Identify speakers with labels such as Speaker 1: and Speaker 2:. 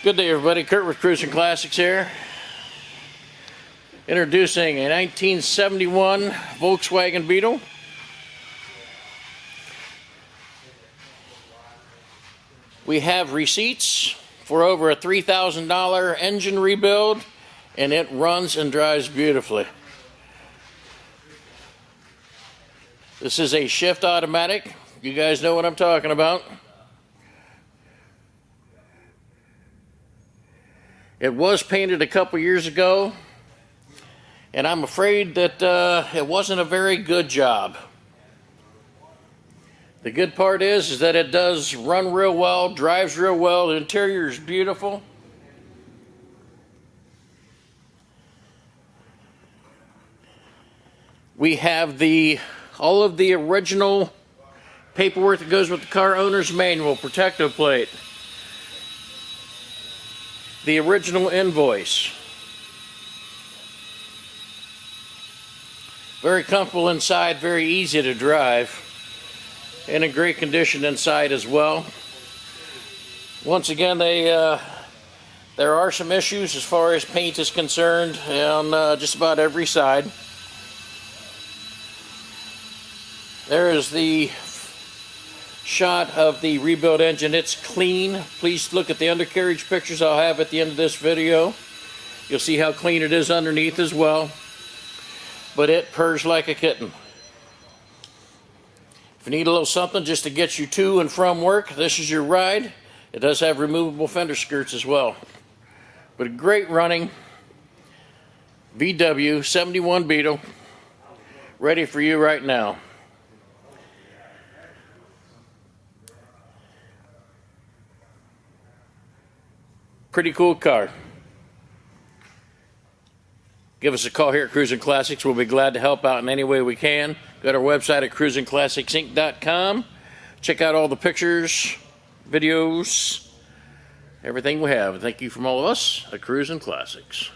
Speaker 1: Good day, everybody. Kurt with Cruisin Classics here. Introducing a 1971 Volkswagen Beetle. We have receipts for over a $3,000 engine rebuild, and it runs and drives beautifully. This is a shift automatic. You guys know what I'm talking about. It was painted a couple years ago, and I'm afraid that it wasn't a very good job. The good part is that it does run real well, drives real well, the interior is beautiful. We have all of the original paperwork that goes with the car owner's manual, protective plate, the original invoice. Very comfortable inside, very easy to drive, and in great condition inside as well. Once again, there are some issues as far as paint is concerned on just about every side. There is the shot of the rebuilt engine. It's clean. Please look at the undercarriage pictures I'll have at the end of this video. You'll see how clean it is underneath as well. But it purrs like a kitten. If you need a little something just to get you to and from work, this is your ride. It does have removable fender skirts as well. But a great running VW 71 Beetle ready for you right now. Pretty cool car. Give us a call here at Cruisin Classics. We'll be glad to help out in any way we can. Go to our website at cruisinclassicsinc.com. Check out all the pictures, videos, everything we have. Thank you from all of us at Cruisin Classics.